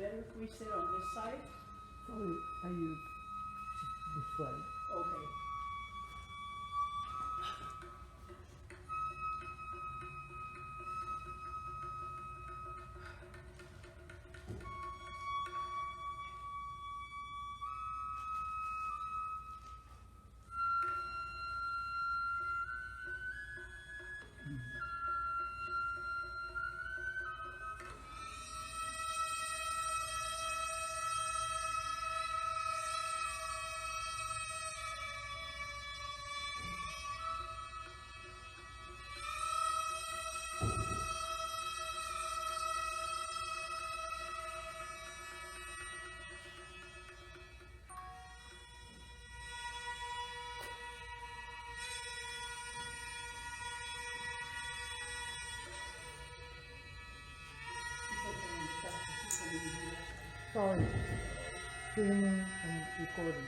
better if we sit on this side? Probably I use this way. Okay. Sorry, streaming and recording.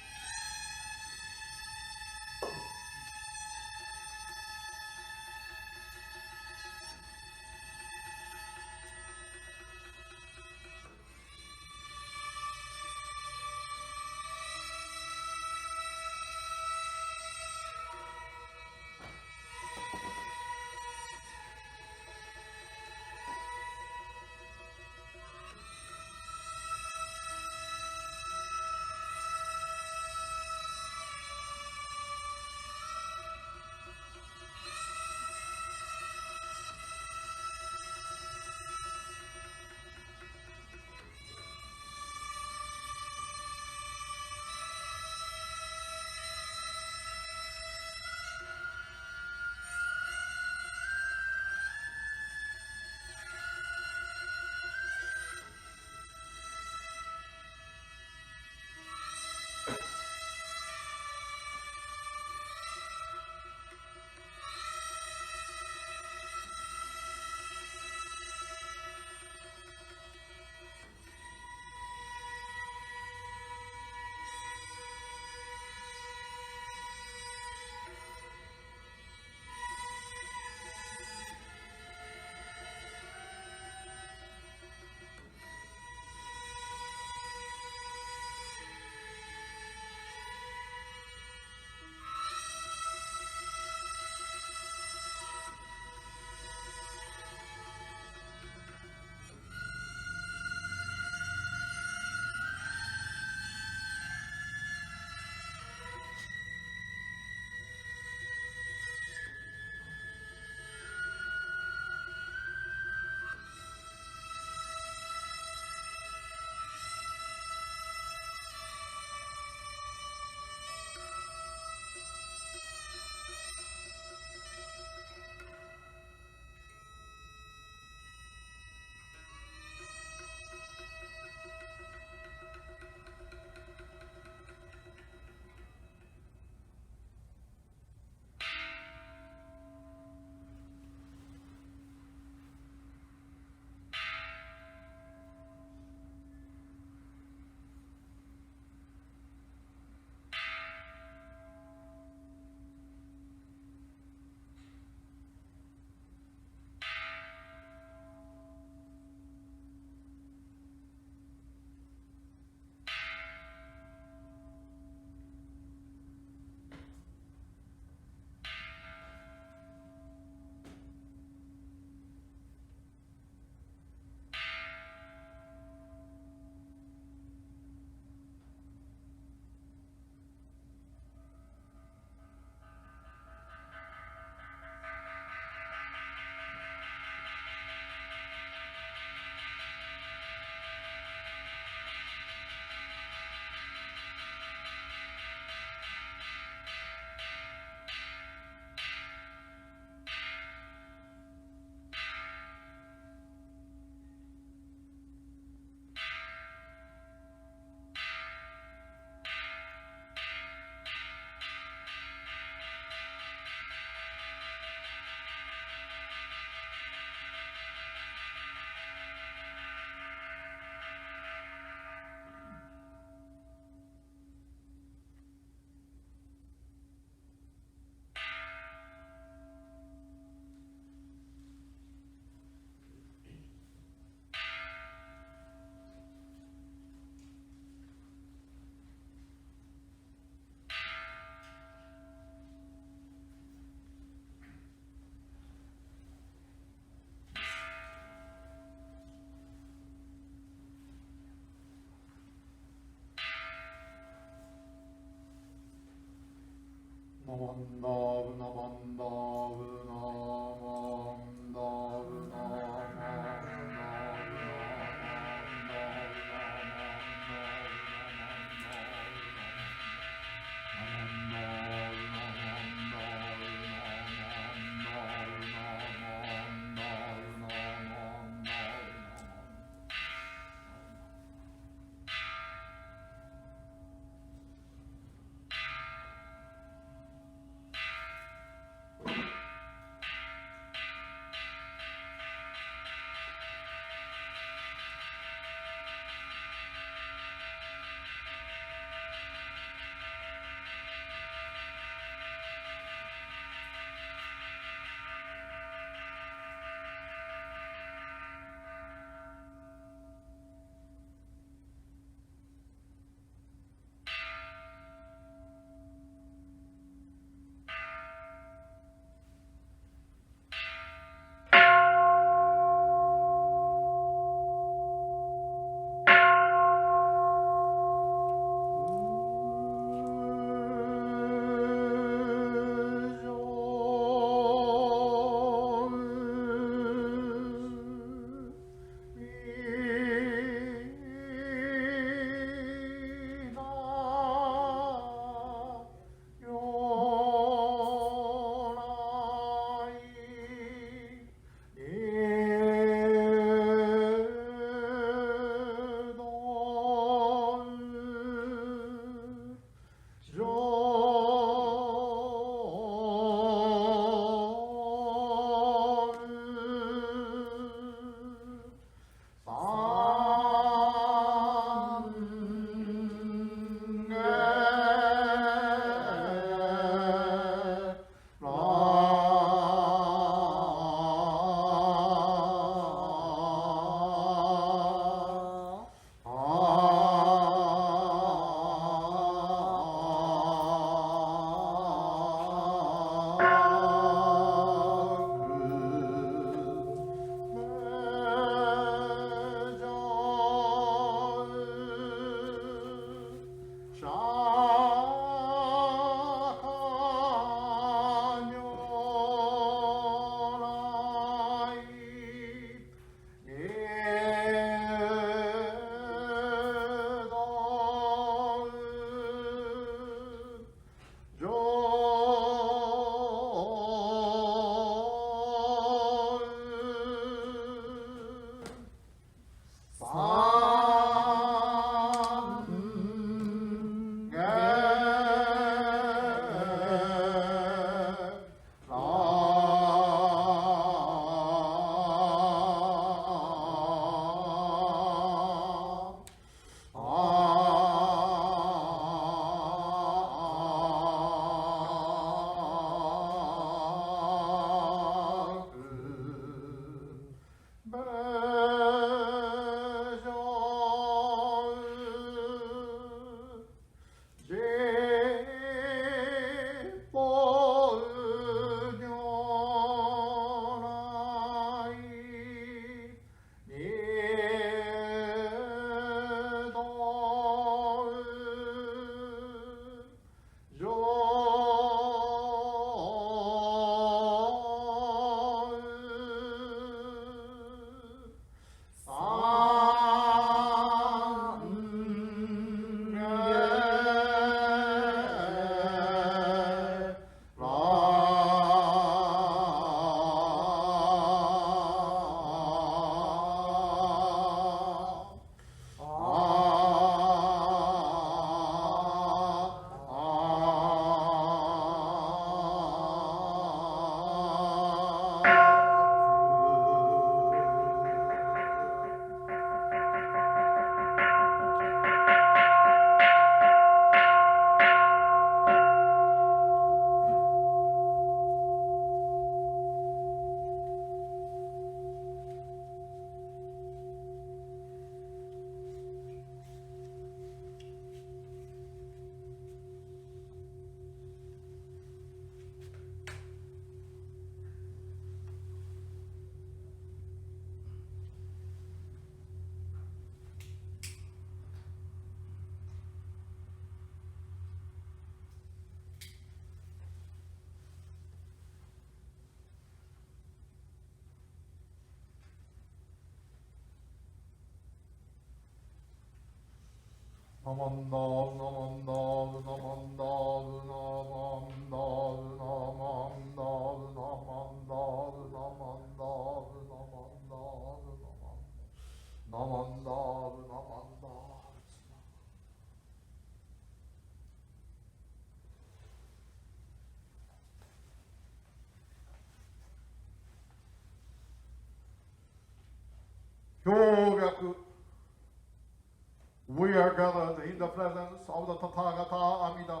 We are gathered in the presence of the Tathagata Amida,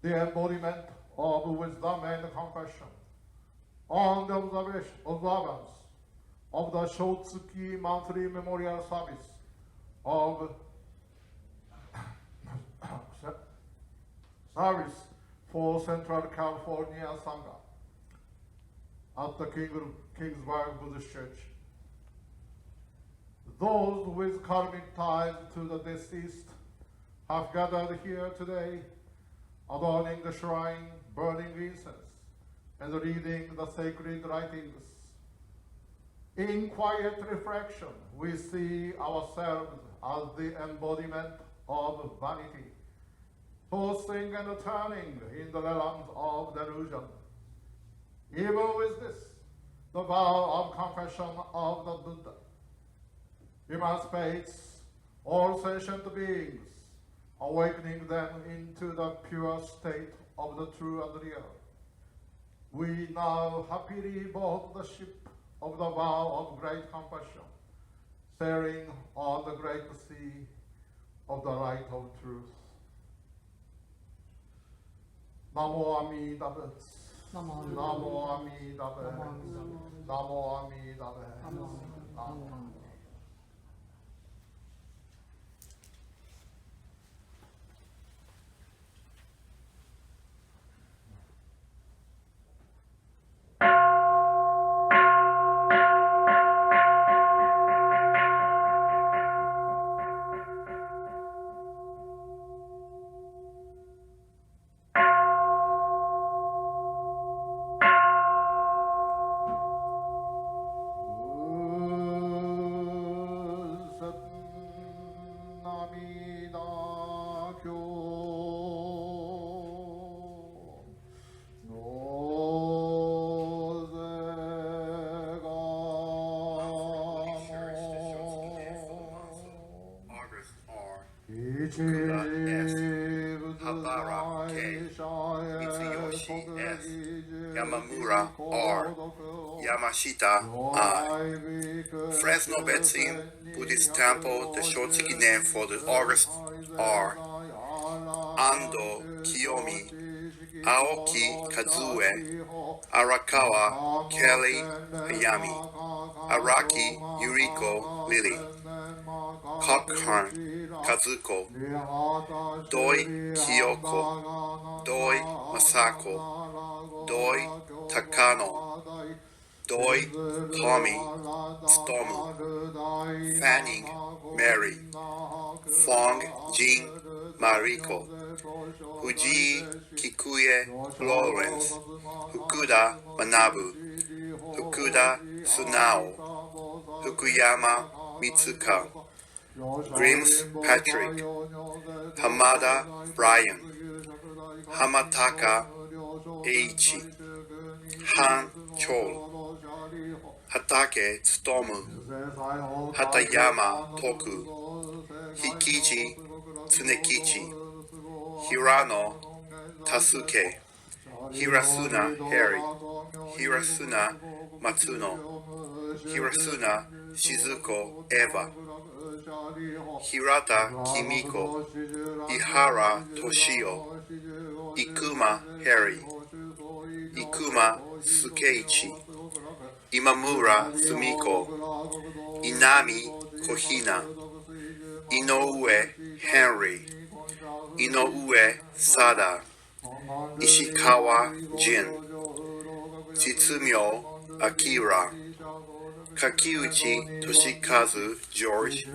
the embodiment of wisdom and compassion, on the observance of the Shotsuki monthly memorial service of service for Central California Sangha at the Kingsburg Buddhist Church. Those with karmic ties to the deceased have gathered here today, adorning the shrine, burning incense, and reading the sacred writings. In quiet reflection, we see ourselves as the embodiment of vanity, tossing and turning in the realms of delusion. Even with this, the vow of confession of the Buddha emancipates all sentient beings, awakening them into the pure state of the true and real. We now happily board the ship of the vow of great compassion, sailing on the great sea of the light of truth. Namo Amida Butsu. Namo Amida Butsu. Namo Amida Butsu. Yamamura R. Yamashita I. Fresno Betsin Buddhist Temple, the Shotsuki name for the August R. Ando Kiyomi, Aoki Kazue, Arakawa Kelly Hayami, Araki Yuriko Lily, Cockharn Kazuko, Doi Kyoko, Doi Masako, Doi Takano, Doi Tommy Stomu, Fanning Mary, Fong Jin Mariko, Fuji Kikuye Lawrence, Fukuda Manabu, Fukuda Sunao, Fukuyama Mitsuka, Grims Patrick, Hamada Brian, Hamataka Eiichi, Han Chol, Hatake Tsutomu, Hatayama Toku, Hikiji Tsunekichi, Hirano Tasuke, Hirasuna Harry, Hirasuna Matsuno, Hirasuna Shizuko Eva, Hirata Kimiko, Ihara Toshio, Ikuma Harry, Ikuma Sukeichi, Imamura Sumiko, Inami Kohina, Inoue Henry, Inoue Sada, Ishikawa Jin, Chitsumyo Akira, Kakiuchi Toshikazu George,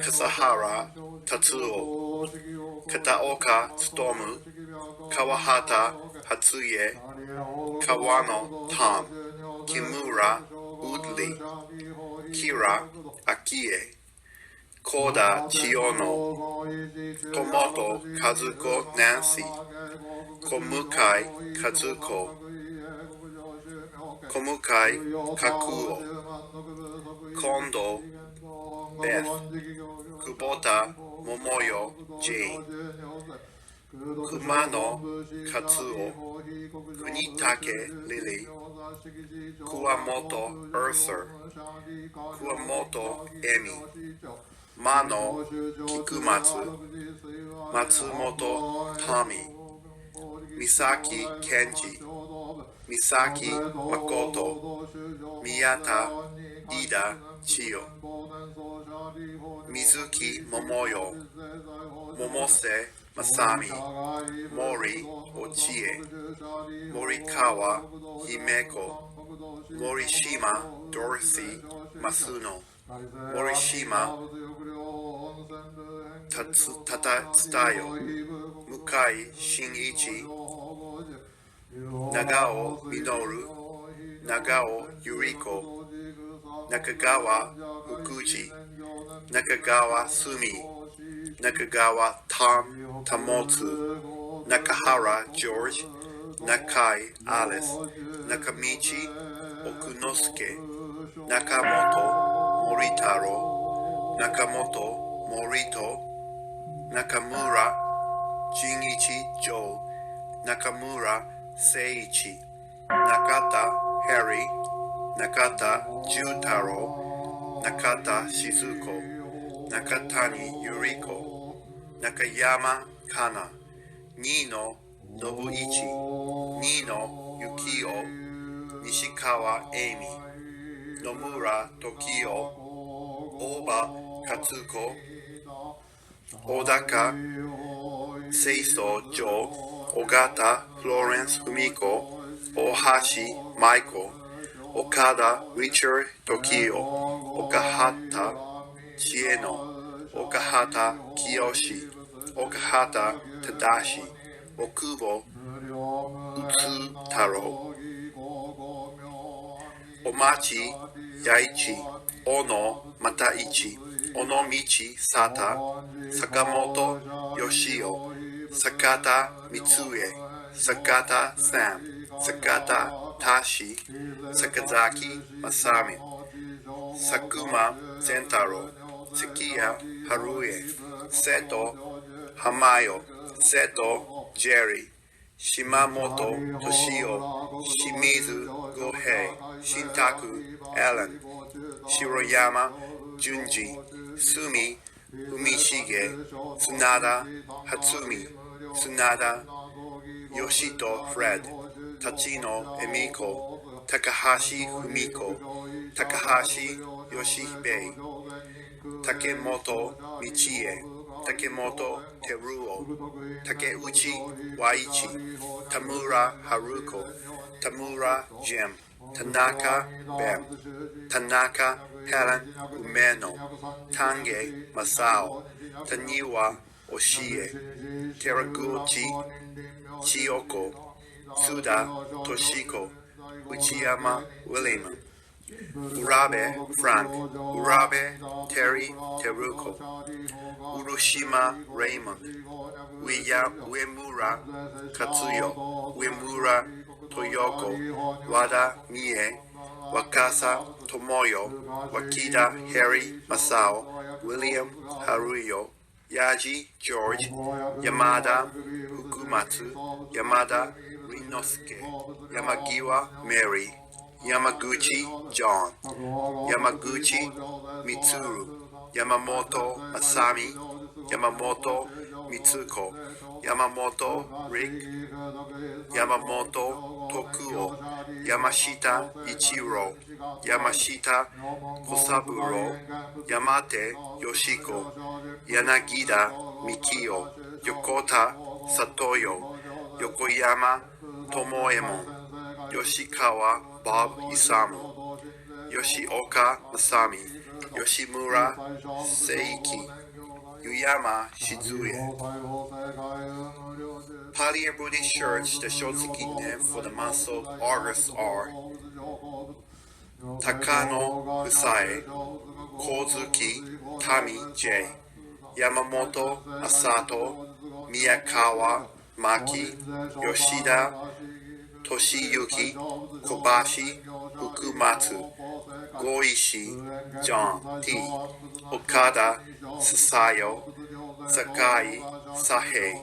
Kasahara Tatsuo, Kataoka Tsutomu, Kawahata Hatsuye, Kawano Tom, Kimura Udli, Kira Akie, Koda Chiono, Tomoto Kazuko Nancy, Komukai Kazuko, Komukai Kakuo, Kondo Beth, Kubota Momoyo Jane, Kumano Katsuo, Kunitake Lily, Kuwamoto Arthur, Kuwamoto Emi, Mano Kikumatsu, Matsumoto Tommy, Misaki Kenji, Misaki Makoto, Miyata Ida Chiyo, Mizuki Momoyo, Momose Masami, Mori Ochie, Morikawa Himeko, Morishima Dorothy Masuno, Morishima Tsutayo, Mukai Shinichi, Nagao Minoru, Nagao Yuriko, Nakagawa Ukuji, Nakagawa Sumi, Nakagawa Tamotsu, Nakahara George, Nakai Alice, Nakamichi Okunosuke, Nakamoto Moritaro, Nakamoto Morito, Nakamura Jinichi Joe, Nakamura Seiichi, Nakata Harry, Nakata Jutaro, Nakata Shizuko, Nakatani Yuriko, Nakayama Kana, Nino Nobuichi, Nino Yukio, Nishikawa Amy, Nomura Tokio, Oba Katsuko, Odaka Seiso Jo, Ogata Florence Fumiko, Ohashi Michael, Okada Richard Tokio, Okahata Chieno, Okahata Kiyoshi, Okahata Tadashi, Okubo Utsutaro, Omachi Yaichi, Ono Mataichi, Onomichi Sata, Sakamoto Yoshio, Sakata Mitsue, Sakata Sam, Sakata Tashi, Sakazaki Masami, Sakuma Zentaro, Sekiya Harue, Seto Hamayo, Seto Jerry, Shimamoto Toshio, Shimizu Gohei, Shintaku Alan, Shiroyama Junji, Sumi Umishige, Tsunada Hatsumi, Tsunada Yoshito Fred, Tachino Emiko, Takahashi Fumiko, Takahashi Yoshihei, Takemoto Michie, Takemoto Teruo, Takeuchi Waichi, Tamura Haruko, Tamura Jim, Tanaka Bem, Tanaka Helen Umeno, Tange Masao, Taniwa Oshie, Teraguchi Chiyoko, Suda Toshiko, Uchiyama William, Urabe Frank, Urabe Terry Teruko, Urushima Raymond, Uemura Katsuyo, Uemura Toyoko, Wada Mie, Wakasa Tomoyo, Wakida Harry Masao, William Haruyo, Yaji George, Yamada Fukumatsu, Yamada Rinosuke, Yamagiwa Mary, Yamaguchi John, Yamaguchi Mitsuru, Yamamoto Masami, Yamamoto Mitsuko, Yamamoto Rick, Yamamoto Tokuo, Yamashita Ichiro, Yamashita Kosaburo, Yamate Yoshiko, Yanagida Mikio, Yokota Satoyo, Yokoyama Tomoemon, Yoshikawa Bob Isamu, Yoshioka Masami, Yoshimura Seiki, Yuyama Shizuye. Pali Buddhist Church, the Shotsuki name for the month of August are Takano Husae, Kozuki Tami J. Yamamoto Masato, Miyakawa Maki, Yoshida Toshiyuki Kobashi Fukumatsu, Goishi John T. Okada Sasayo, Sakai Sahei,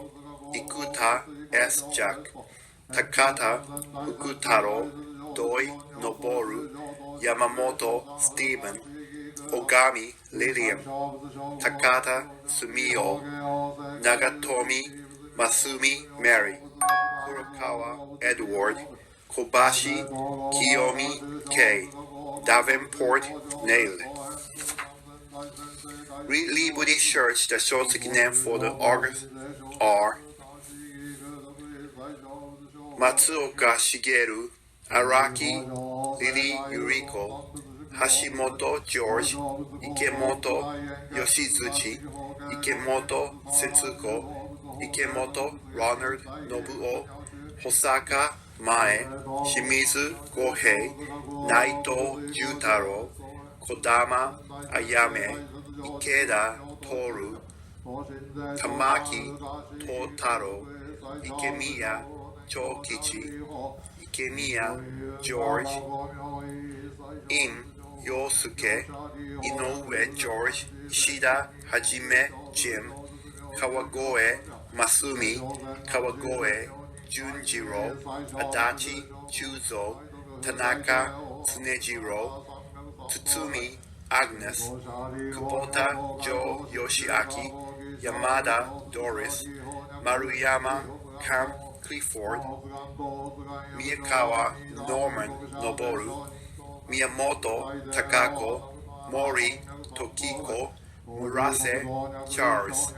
Ikuta S. Jack, Takata Fukutaro, Doi Noboru, Yamamoto Stephen, Ogami Lilian, Takata Sumio, Nagatomi Masumi Mary, Kurokawa Edward, Kobashi Kiyomi K, Davenport Neil. Lee Buddhist Church, the Shotsuki name for the August are Matsuoka Shigeru, Araki Lily Yuriko, Hashimoto George, Ikemoto Yoshizuchi, Ikemoto Setsuko, Ikemoto Ronald Nobuo, Hosaka Mae, Shimizu Gohei, Naito Jutaro, Kodama Ayame, Ikeda Toru, Tamaki Totaro, Ikemiya Chokichi, Ikemiya George, Im Yosuke, Inoue George, Ishida Hajime Jim, Kawagoe Masumi, Kawagoe Junjiro, Adachi Chuzo, Tanaka Tsunejiro, Tsutsumi Agnes, Kubota Joe Yoshiaki, Yamada Doris, Maruyama Cam Clifford, Miyakawa Norman Noboru, Miyamoto Takako, Mori Tokiko, Murase Charles,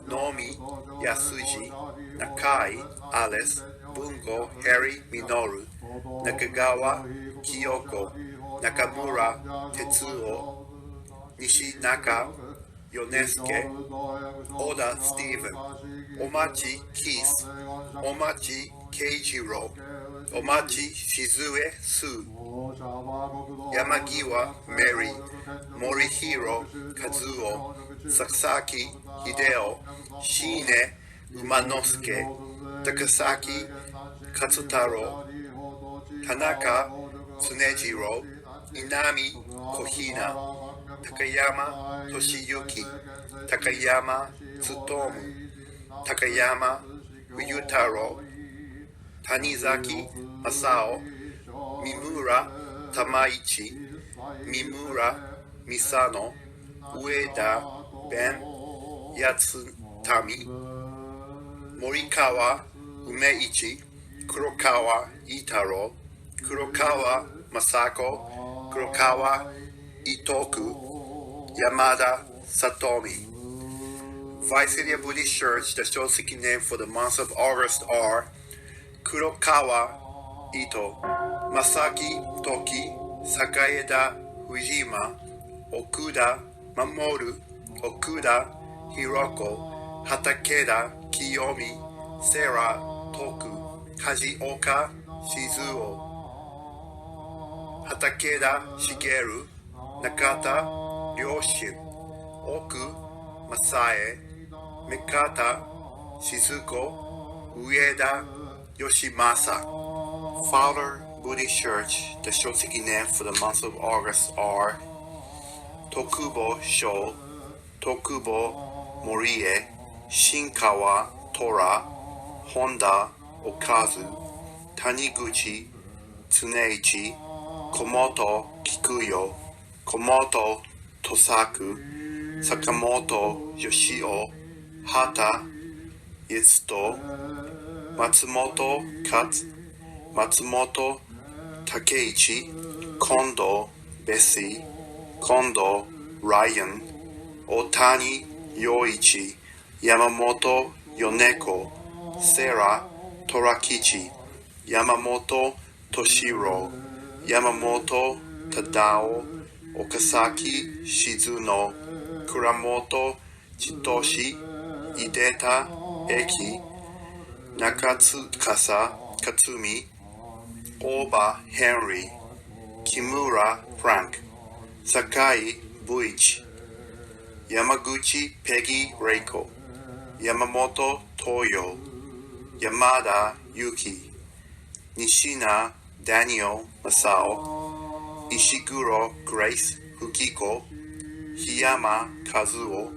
Nomi Yasuji, Nakai Alice, Bungo Harry Minoru, Nakagawa Kyoko, Nakamura Tetsuo, Nishinaka Yonesuke, Oda Stephen, Omachi Keith, Omachi Keijiro, Omachi Shizue Su, Yamagiwa Mary, Morihiro Kazuo, Sasaki Hideo, Shine Umanosuke, Takasaki Katsutaro, Tanaka Tsunejiro, Inami Kohina, Takayama Toshiyuki, Takayama Tsutomu, Takayama Ryutaro, Tanizaki Masao, Mimura Tamaichi, Mimura Misano, Ueda Ben Yatsutami, Morikawa Umeichi, Kurokawa Itaro, Kurokawa Masako, Kurokawa Itoku, Yamada Satomi. Visalia Buddhist Church, the Shotsuki name for the month of August are Kurokawa Ito, Masaki Toki, Sakaeda Fujima, Okuda Mamoru, Okuda Hiroko, Hatakeda Kiyomi, Sera Toku, Kajioka Shizuo, Hatakeda Shigeru, Nakata Ryoshin, Oku Masae, Mikata Shizuko, Ueda Yoshimasa. Fowler Buddhist Church, the Shotsuki name for the month of August are Tokubo Sho, Tokubo Morie, Shinkawa Tora, Honda Okazu, Taniguchi Tsuneichi, Komoto Kikuyo, Komoto Tosaku, Sakamoto Yoshio, Hata Yitsuto, Matsumoto Katsu, Matsumoto Takeichi, Kondo Bessie, Kondo Ryan, Otani Yoichi, Yamamoto Yoneko, Sera Torakichi, Yamamoto Toshiro, Yamamoto Tadao, Okasaki Shizuno, Kuramoto Chitoshi, Ideta Eki, Nakatsukasa Katsumi, Oba Henry, Kimura Frank, Sakai Buichi, Yamaguchi Peggy Reiko, Yamamoto Toyo, Yamada Yuki, Nishina Daniel Masao, Ishiguro Grace Fukiko, Hiyama Kazuo,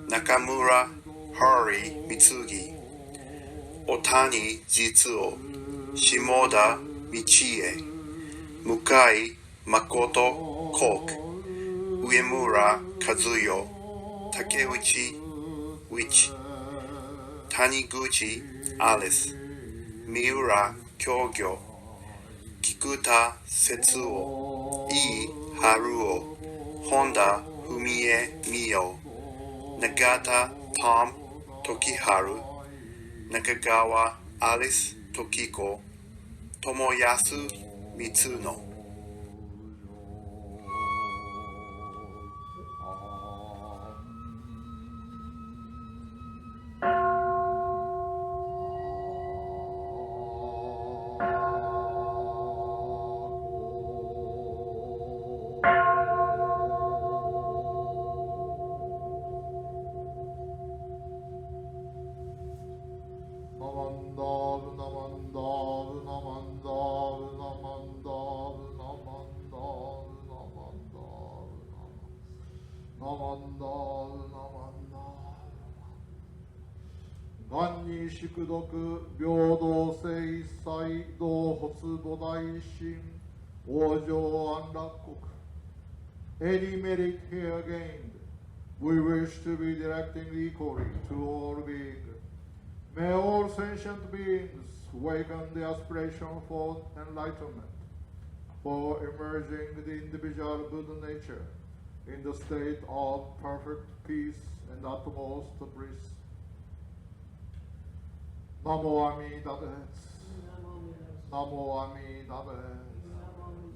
Nakamura Hari Mitsugi, Otani Jitsuo, Shimoda Michie, Mukai Makoto Koke, Uemura Kazuyo, Takeuchi Wich, Taniguchi Alice, Miura Kyogyo, Kikuta Setsuo, Ii Haruo, Honda Fumie Mio, Nagata Tom Tokiharu, Nakagawa Alice Tokiko, Tomoyasu Mitsuno.宿読平等性一切同発菩提心往生安楽国 Any merit here gained, we wish to be directing equally to all beings. May all sentient beings awaken the aspiration for enlightenment, for emerging the individual Buddha nature in the state of perfect peace and utmost bliss. Namo Amida Butsu. Namo Amida Butsu.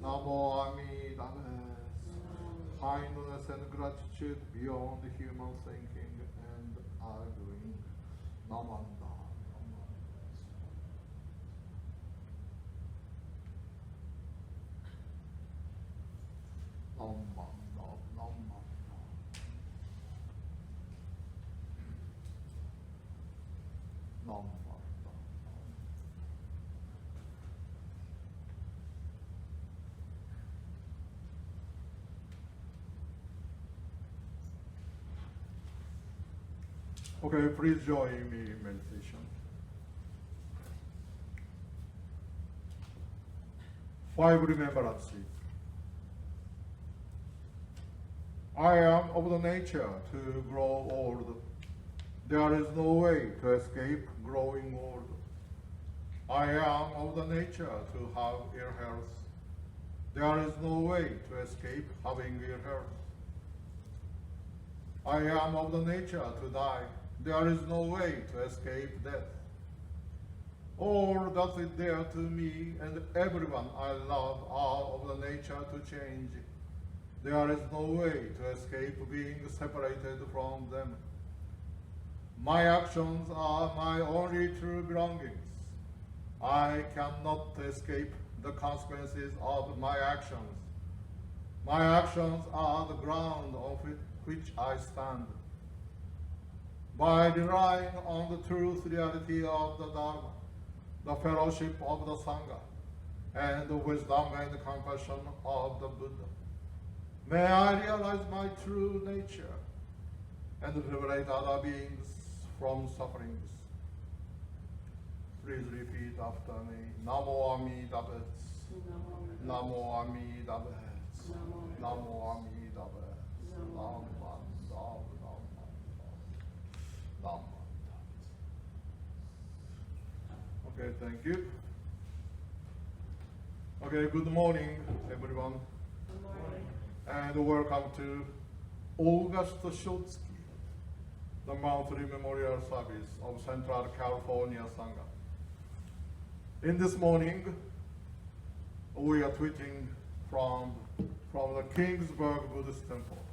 Namo Amida Butsu. Kindness and gratitude beyond human thinking and arguing. Namanda. Namanda. Namanda. Namanda. Okay, please join me in meditation. Five remembrances. I am of the nature to grow old. There is no way to escape growing old. I am of the nature to have ill health. There is no way to escape having ill health. I am of the nature to die. There is no way to escape death. All that is dear to me and everyone I love are of the nature to change. There is no way to escape being separated from them. My actions are my only true belongings. I cannot escape the consequences of my actions. My actions are the ground on which I stand. By relying on the truth reality of the Dharma, the fellowship of the Sangha, and the wisdom and compassion of the Buddha, may I realize my true nature and liberate other beings from sufferings. Please repeat after me. Namo Amida Butsu. Namo Amida Butsu. Namo Amida Butsu. Namo Okay, thank you. Okay, good morning, everyone. Good morning. And welcome to August Shotsuki, the monthly memorial service of Central California Sangha. In this morning, we are tweeting from the Kingsburg Buddhist Temple.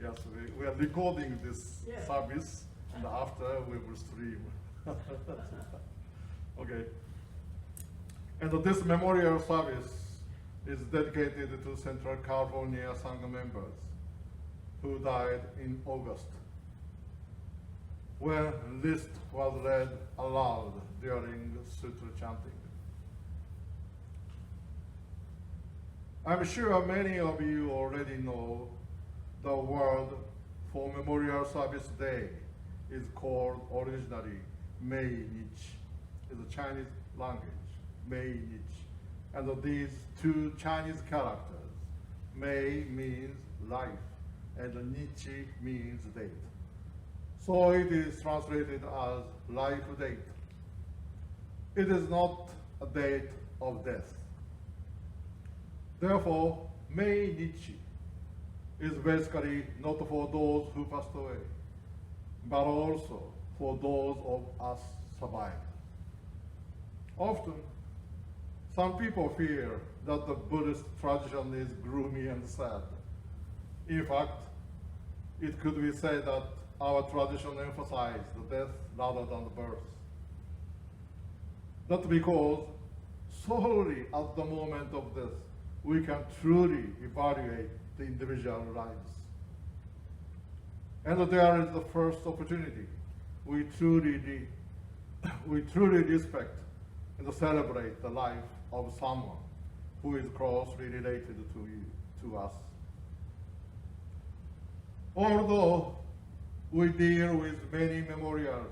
Yes, we are recording this service, and after we will stream. Okay. And this memorial service is dedicated to Central California Sangha members who died in August, when list was read aloud during sutra chanting. I'm sure many of you already know the word for Memorial Service Day is called originally Mei Nichi. It's a Chinese language, Mei Nichi. And these two Chinese characters, Mei means life, and Nichi means date. So it is translated as life date. It is not a date of death. Therefore, Mei Nichi is basically not for those who passed away, but also for those of us survived. Often, some people fear that the Buddhist tradition is gloomy and sad. In fact, it could be said that our tradition emphasizes the death rather than the birth. That's because solely at the moment of death, we can truly evaluate the individual lives. And there is the first opportunity. We truly respect and celebrate the life of someone who is closely related to us. Although we deal with many memorials,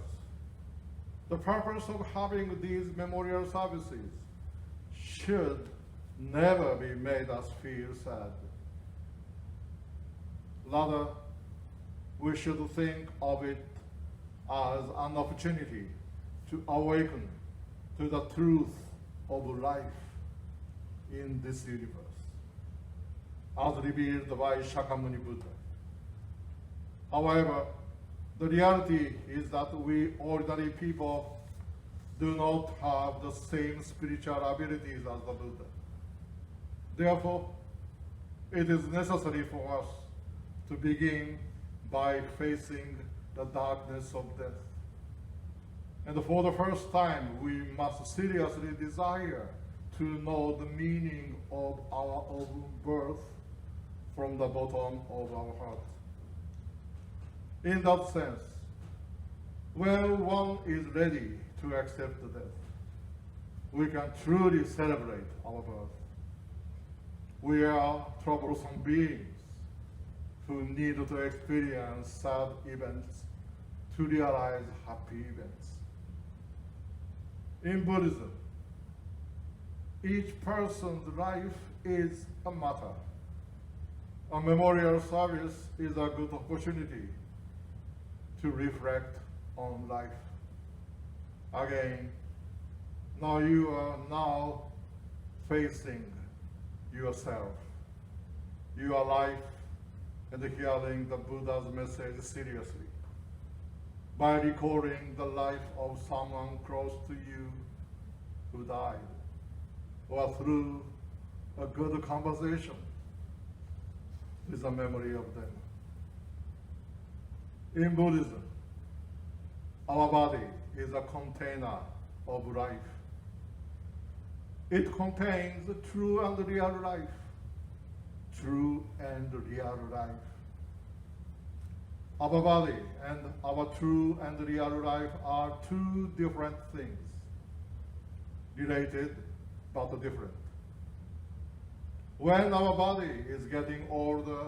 the purpose of having these memorial services should never be made us feel sad. Rather, we should think of it as an opportunity to awaken to the truth of life in this universe, as revealed by Shakyamuni Buddha. However, the reality is that we ordinary people do not have the same spiritual abilities as the Buddha. Therefore, it is necessary for us to begin by facing the darkness of death. And for the first time, we must seriously desire to know the meaning of our own birth from the bottom of our heart. In that sense, when one is ready to accept the death, we can truly celebrate our birth. We are troublesome beings who need to experience sad events to realize happy events. In Buddhism, each person's life is a matter. A memorial service is a good opportunity to reflect on life. Again, now you are now facing yourself, your life, and hearing the Buddha's message seriously by recalling the life of someone close to you who died, or through a good conversation with a memory of them. In Buddhism, our body is a container of life. It contains true and real life. True and real life. Our body and our true and real life are two different things, related but different. When our body is getting older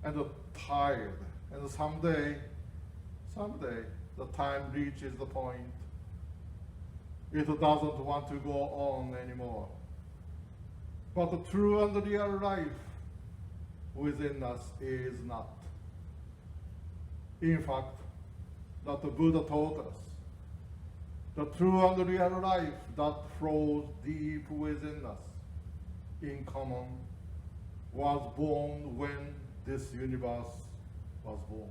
and tired, and someday the time reaches the point it doesn't want to go on anymore. But the true and real life within us is not. In fact, that the Buddha taught us, the true and real life that flows deep within us, in common, was born when this universe was born.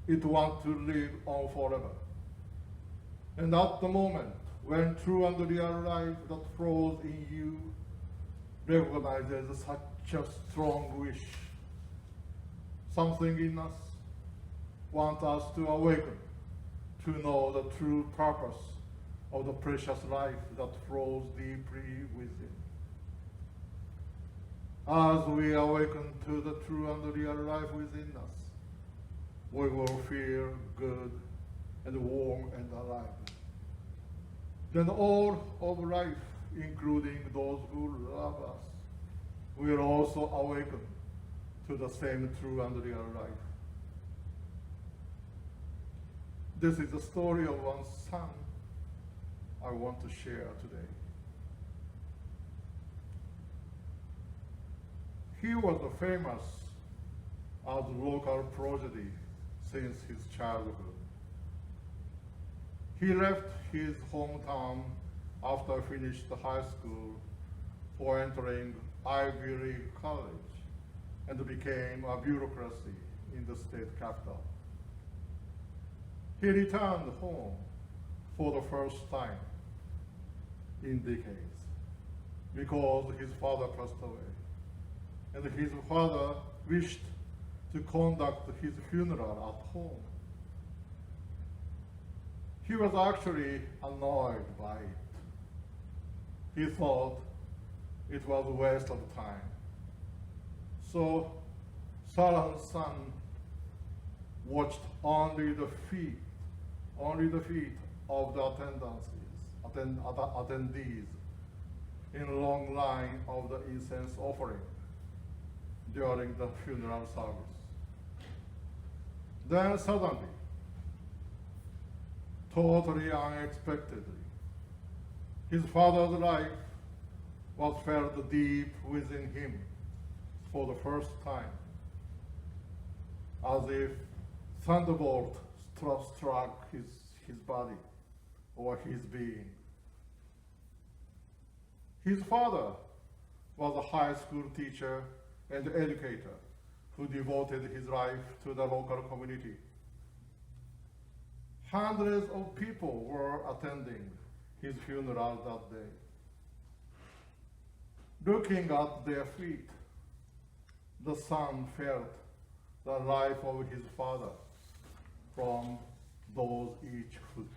It wants to live on forever. And at the moment when true and real life that flows in you recognizes such a strong wish, something in us wants us to awaken, to know the true purpose of the precious life that flows deeply within. As we awaken to the true and real life within us, we will feel good and warm and alive. Then all of life, including those who love us, will also awaken to the same true and real life. This is the story of one son I want to share today. He was famous as local prodigy since his childhood. He left his hometown after finished high school for entering Ivy League college and became a bureaucracy in the state capital. He returned home for the first time in decades because his father passed away, and his father wished to conduct his funeral at home. He was actually annoyed by it. He thought it was a waste of time. So Sarah's son watched only the feet of the attendees in a long line of the incense offering during the funeral service. Then suddenly, totally unexpectedly, his father's life was felt deep within him for the first time, as if thunderbolt struck his body or his being. His father was a high school teacher and educator who devoted his life to the local community. Hundreds of people were attending his funeral that day. Looking at their feet, the son felt the life of his father from those each foot.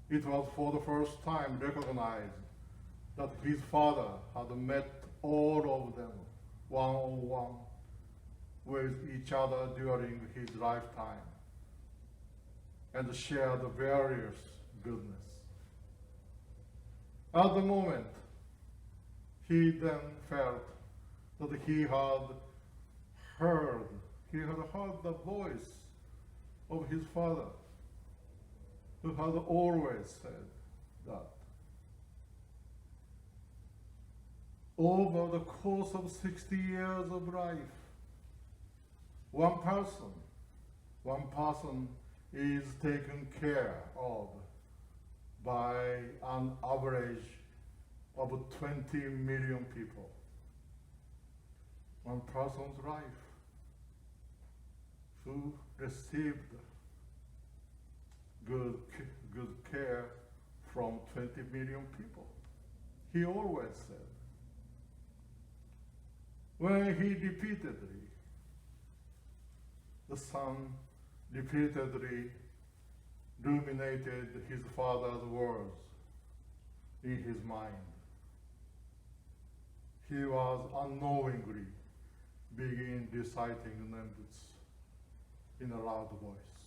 It was for the first time recognized that his father had met all of them one-on-one with each other during his lifetime and shared various goodness. At the moment, he then felt that he had heard the voice of his father, who had always said that over the course of 60 years of life, one person is taken care of by an average of 20 million people. One person's life who received good care from 20 million people. He always said. When he the son repeatedly ruminated his father's words in his mind, he was unknowingly began reciting Nembutsu in a loud voice.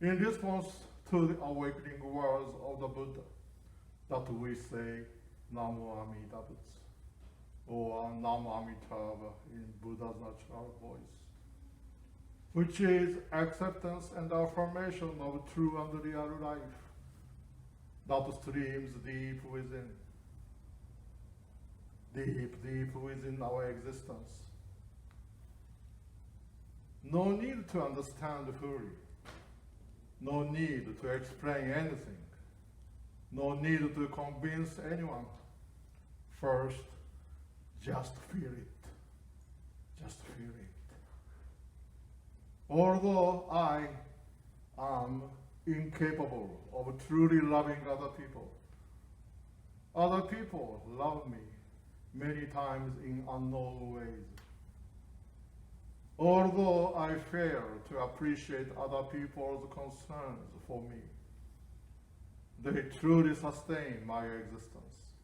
In response to the awakening words of the Buddha, that we say Namo Amida Butsu, or Namo Amitabha in Buddha's natural voice, which is acceptance and affirmation of true and real life that streams deep within our existence. No need to understand fully, no need to explain anything, no need to convince anyone. First, just feel it. Just feel it. Although I am incapable of truly loving other people love me many times in unknown ways. Although I fail to appreciate other people's concerns for me, they truly sustain my existence.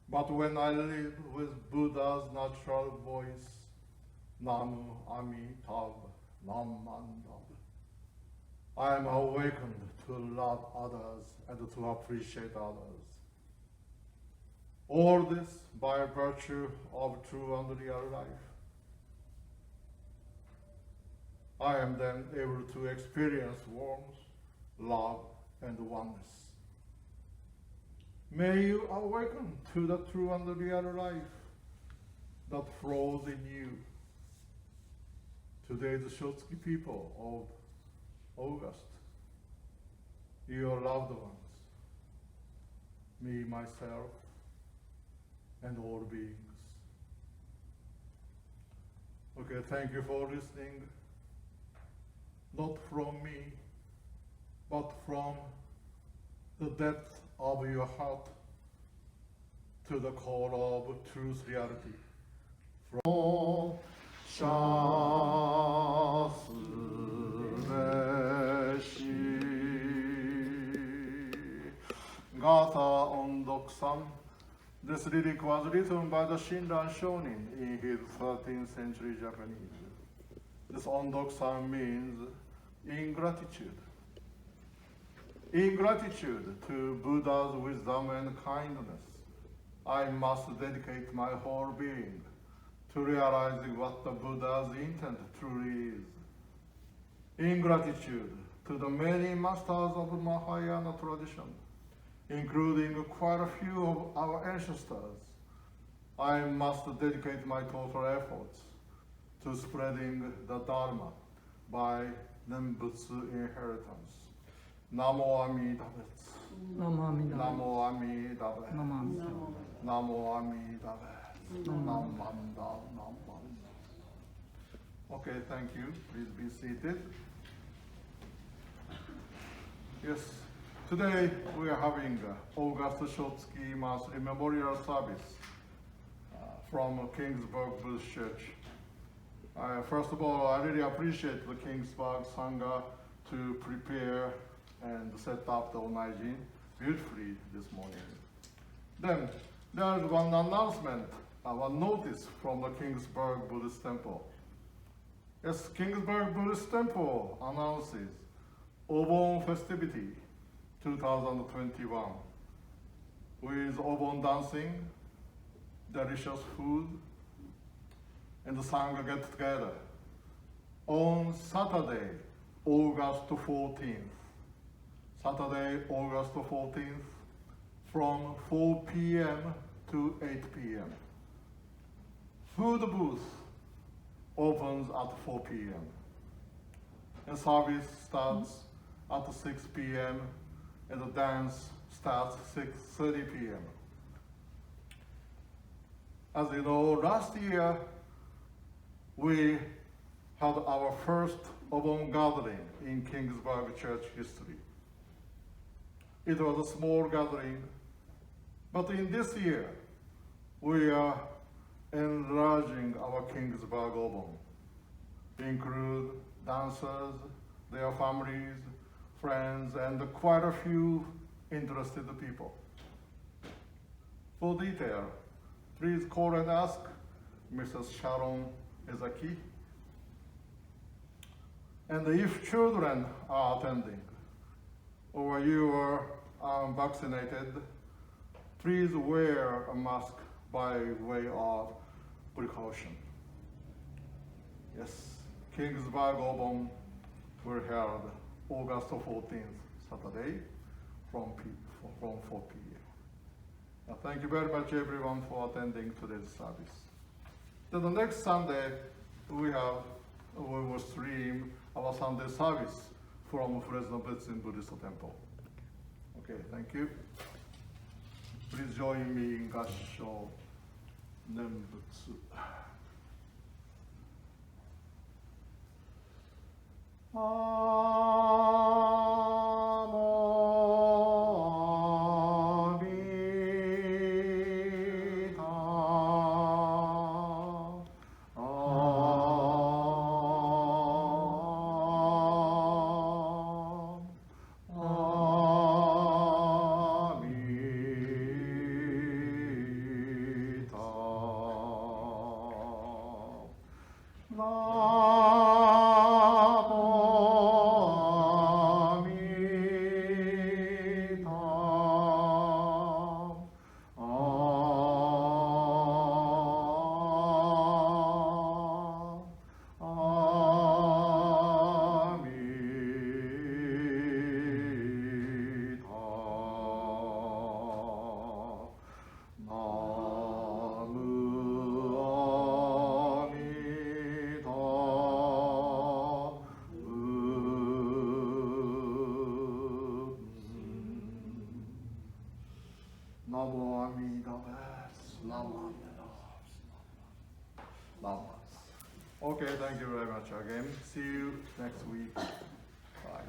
But when I live with Buddha's natural voice, Namu Amitabha, Namandab, I am awakened to love others and to appreciate others. All this by virtue of true and real life. I am then able to experience warmth, love, and oneness. May you awaken to the true and real life that flows in you. Today's Shotsuki people of August, your loved ones, me, myself, and all beings. Okay, thank you for listening. Not from me, but from the depth of your heart to the core of truth reality. From Gatha Ondoksan. This lyric was written by the Shinran Shonin in his 13th century Japanese. This Ondoksan means ingratitude. In gratitude to Buddha's wisdom and kindness, I must dedicate my whole being to realizing what the Buddha's intent truly is. In gratitude to the many masters of the Mahayana tradition, including quite a few of our ancestors, I must dedicate my total efforts to spreading the Dharma by Nembutsu inheritance. Namo Amitabha. Namo Amitabha. Namo Amitabha. Namo Amitabha. Namo Amitabha. Namanda. Okay, thank you. Please be seated. Yes, today we are having August Shotsuki Monthly Memorial Service from Kingsburg Buddhist Church. First of all, I really appreciate the Kingsburg Sangha to prepare and set up the Onaijin beautifully this morning. Then there is one announcement, one notice from the Kingsburg Buddhist Temple. Yes, Kingsburg Buddhist Temple announces Obon festivity 2021 with Obon dancing, delicious food, and the Sangha get together on Saturday, August 14th. Saturday, August 14th, from 4 p.m. to 8 p.m. Food booth opens at 4 p.m. and service starts at 6 p.m. and the dance starts 6:30 p.m. As you know, last year we had our first Obon gathering in Kingsburg Church history. It was a small gathering, but in this year, we are enlarging our Kingsburg Obon. We include dancers, their families, friends, and quite a few interested people. For detail, please call and ask Mrs. Sharon Ezaki. And if children are attending, or you are unvaccinated, please wear a mask by way of precaution. Yes, Kingsburg Obon will be held August 14th, Saturday, from 4 p.m. Thank you very much, everyone, for attending today's service. Then the next Sunday, we will stream our Sunday service from Fresno Buddhist Temple. Okay, thank you. Please join me in Gassho Nembutsu. Okay, thank you very much again. See you next week. Bye.